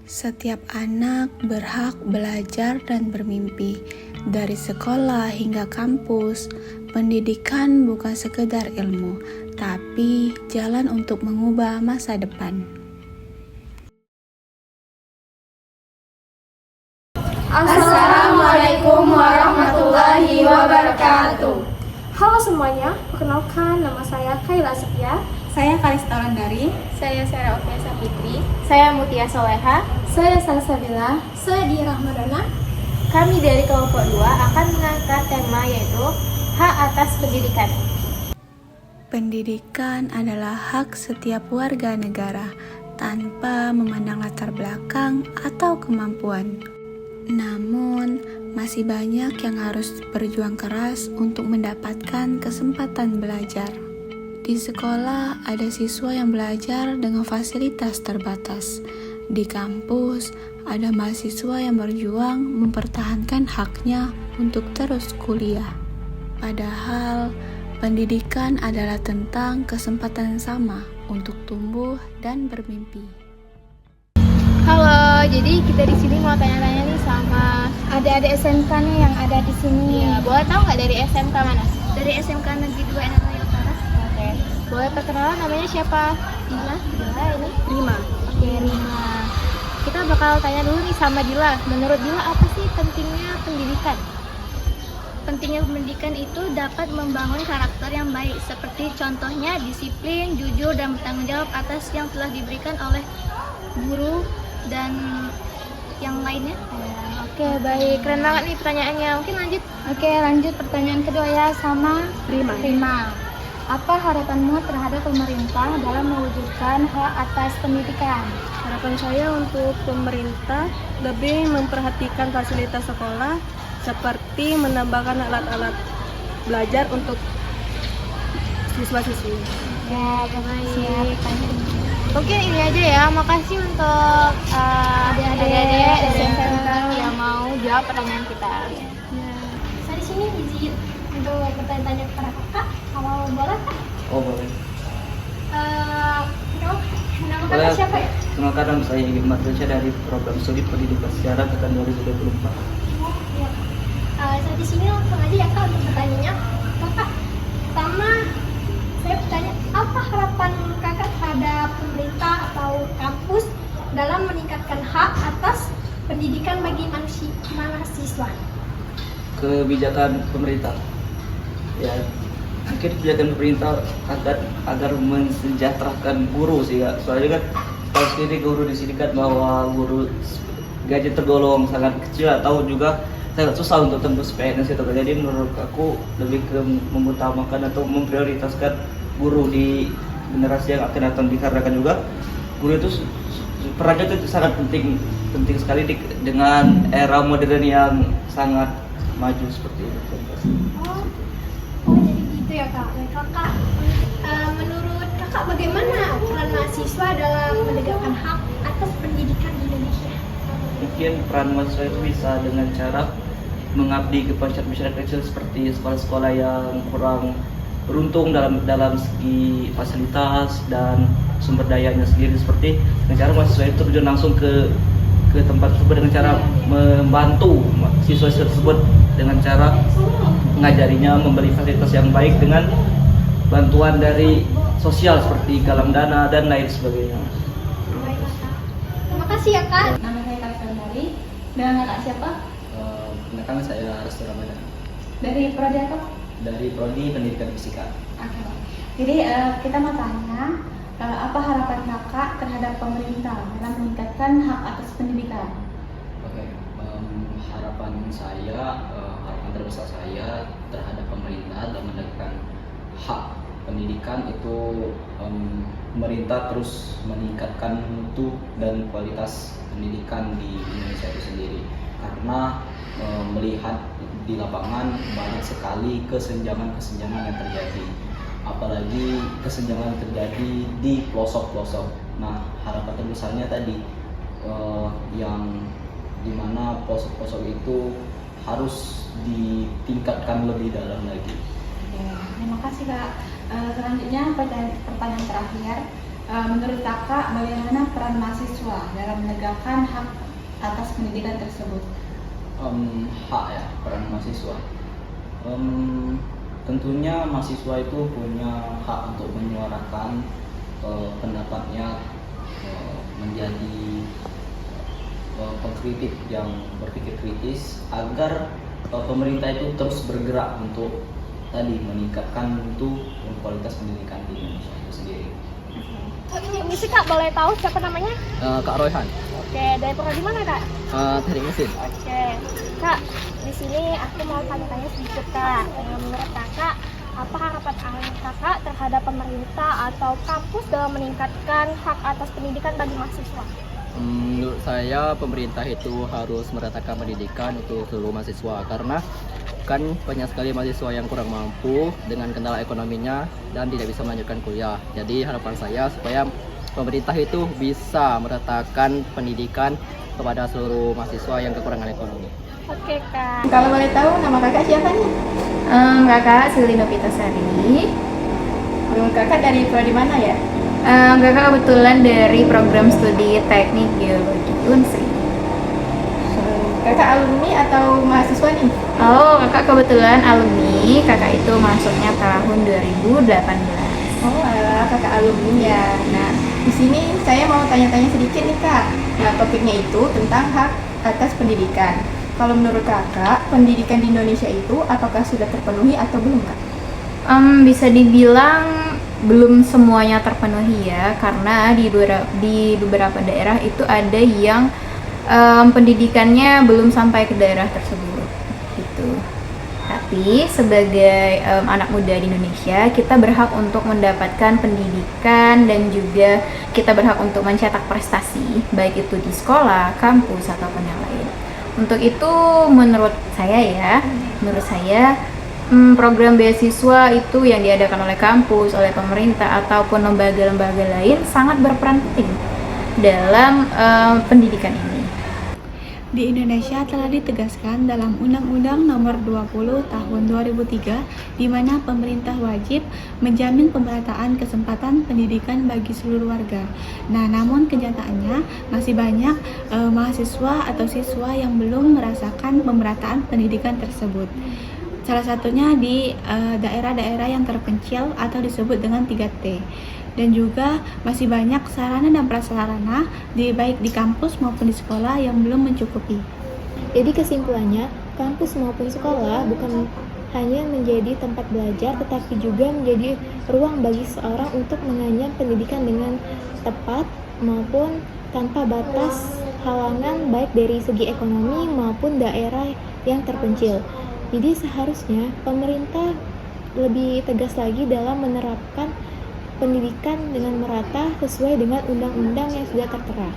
Setiap anak berhak belajar dan bermimpi. Dari sekolah hingga kampus, pendidikan bukan sekedar ilmu, tapi jalan untuk mengubah masa depan. Assalamualaikum warahmatullahi wabarakatuh. Halo semuanya, perkenalkan nama saya Kayla Setia. Saya Kalista Landari. Saya Sarah Okiasa Fitri. Saya Mutia Soleha. Saya Salsabila. Saya Dia Rahmadana. Kami dari kelompok 2 akan mengangkat tema yaitu hak atas pendidikan. Pendidikan adalah hak setiap warga negara tanpa memandang latar belakang atau kemampuan. Namun, masih banyak yang harus berjuang keras untuk mendapatkan kesempatan belajar. Di sekolah, ada siswa yang belajar dengan fasilitas terbatas. Di kampus, ada mahasiswa yang berjuang mempertahankan haknya untuk terus kuliah. Padahal, pendidikan adalah tentang kesempatan yang sama untuk tumbuh dan bermimpi. Halo, jadi kita di sini mau tanya-tanya nih sama Adik-adik SMK nih yang ada di sini. ya, boleh tahu nggak dari SMK mana? Dari SMK Negeri 2 Enaknya Utara. Oke. Boleh perkenalan namanya siapa? Dila. Dila ini. Rima. Oke, Rima. Kita bakal tanya dulu nih sama Dila. Menurut Dila apa sih pentingnya pendidikan? Pentingnya pendidikan itu dapat membangun karakter yang baik, seperti contohnya disiplin, jujur, dan bertanggung jawab atas yang telah diberikan oleh guru dan yang lainnya. Oke, baik. Keren banget nih pertanyaannya. Mungkin lanjut. Oke, lanjut pertanyaan kedua ya sama Rima. Apa harapanmu terhadap pemerintah dalam mewujudkan hak atas pendidikan? Harapan saya untuk pemerintah lebih memperhatikan fasilitas sekolah seperti menambahkan alat-alat belajar untuk siswa-siswi. Ya, baik. Mungkin ini aja ya. Makasih untuk adik-adik SMK yang mau jawab pertanyaan kita. Saya di sini izin untuk bertanya-tanya kepada kakak. Kalau boleh kak? Oh boleh. Nama kakak siapa ya? Kenalkan nama saya Ingin Martinsya dari Program Studi Pendidikan Sejarah Angkatan 2024. Ya. Saya di sini langsung aja ya kak untuk bertanya. Kakak, pertama saya bertanya apa harapan kakak terhadap pemerintah atau kampus dalam meningkatkan hak atas pendidikan bagi mahasiswa? Kebijakan pemerintah. Ya, mungkin kebijakan pemerintah agar mensejahterakan guru sih kak. Soalnya kan tahu sendiri guru di sini kan bahwa guru gaji tergolong sangat kecil atau juga sangat susah untuk tembus PNS itu. Jadi menurut aku lebih ke mengutamakan atau memprioritaskan guru di generasi yang akan datang, dikarenakan juga guru itu perannya itu sangat penting sekali dengan era modern yang sangat maju seperti itu. Oh jadi gitu ya kak. Kakak, menurut kakak bagaimana peran mahasiswa dalam menegakkan hak atas pendidikan di Indonesia? Mungkin peran mahasiswa itu bisa dengan cara mengabdi kepada masyarakat kecil seperti sekolah-sekolah yang kurang beruntung dalam segi fasilitas dan sumber dayanya sendiri, seperti dengan cara mahasiswa itu terjun langsung ke tempat tersebut dengan cara membantu siswa tersebut dengan cara mengajarinya, memberi fasilitas yang baik dengan bantuan dari sosial seperti galang dana dan lain sebagainya. Baik kak. Terima kasih ya kak. Nama saya Kalista Landari. Dan kakak siapa? Perkenalkan saya Restu Ramadhan Dari prodi apa? dari Prodi Pendidikan Fisika. Oke. Jadi kita mau tanya apa harapan kakak terhadap pemerintah dalam meningkatkan hak atas pendidikan? Oke, harapan terbesar saya terhadap pemerintah dalam menegakkan hak pendidikan itu pemerintah terus meningkatkan mutu dan kualitas pendidikan di Indonesia itu sendiri, karena melihat di lapangan banyak sekali kesenjangan yang terjadi, apalagi kesenjangan yang terjadi di pelosok-pelosok. Nah, harapan terbesarnya tadi yang dimana pelosok-pelosok itu harus ditingkatkan lebih dalam lagi. Oke, terima kasih kak. Selanjutnya pertanyaan terakhir, Menurut kakak, bagaimana peran mahasiswa dalam menegakkan hak atas pendidikan tersebut? Hak ya, peran mahasiswa. Tentunya mahasiswa itu punya hak untuk menyuarakan pendapatnya, menjadi pengkritik yang berpikir kritis agar pemerintah itu terus bergerak untuk tadi meningkatkan mutu dan kualitas pendidikan di Indonesia itu sendiri. Misi Kak, boleh tahu siapa namanya? Kak Royhan, Oke, dari prodi mana Kak? teknik mesin. Oke, Kak, di sini aku mau tanya-tanya sedikit Kak. Menurut Kakak, apa harapan Kakak terhadap pemerintah atau kampus dalam meningkatkan hak atas pendidikan bagi mahasiswa? Menurut saya pemerintah itu harus meratakan pendidikan untuk seluruh mahasiswa karena kan banyak sekali mahasiswa yang kurang mampu dengan kendala ekonominya dan tidak bisa melanjutkan kuliah. Jadi harapan saya supaya pemerintah itu bisa meratakan pendidikan kepada seluruh mahasiswa yang kekurangan ekonomi. Oke Kak. Kalau boleh tahu nama kakak siapa nih? Kakak Sili Novitasari. Kakak dari prodi mana ya? Kakak kebetulan dari program studi teknik geologi Unsri. Kakak alumni atau mahasiswa nih? Oh, kakak kebetulan alumni. Kakak itu masuknya tahun 2018. Oh, alah, kakak alumni ya. Nah, di sini saya mau tanya-tanya sedikit nih kak. Nah, topiknya itu tentang hak atas pendidikan. Kalau menurut kakak, pendidikan di Indonesia itu apakah sudah terpenuhi atau belum kak? Bisa dibilang belum semuanya terpenuhi ya, karena di beberapa daerah itu ada yang pendidikannya belum sampai ke daerah tersebut gitu. Tapi sebagai anak muda di Indonesia, kita berhak untuk mendapatkan pendidikan dan juga kita berhak untuk mencetak prestasi, baik itu di sekolah, kampus ataupun yang lain. Untuk itu menurut saya program beasiswa itu yang diadakan oleh kampus, oleh pemerintah ataupun lembaga-lembaga lain sangat berperan penting dalam pendidikan ini. Di Indonesia telah ditegaskan dalam Undang-Undang Nomor 20 Tahun 2003 di mana pemerintah wajib menjamin pemerataan kesempatan pendidikan bagi seluruh warga. Nah, namun kenyataannya masih banyak mahasiswa atau siswa yang belum merasakan pemerataan pendidikan tersebut. Salah satunya di daerah-daerah yang terpencil atau disebut dengan 3T. Dan juga masih banyak sarana dan prasarana baik di kampus maupun di sekolah yang belum mencukupi. Jadi kesimpulannya, kampus maupun sekolah bukan hanya menjadi tempat belajar, tetapi juga menjadi ruang bagi seorang untuk mengenyam pendidikan dengan tepat maupun tanpa batas halangan baik dari segi ekonomi maupun daerah yang terpencil. Jadi seharusnya pemerintah lebih tegas lagi dalam menerapkan pendidikan dengan merata sesuai dengan undang-undang yang sudah tertera.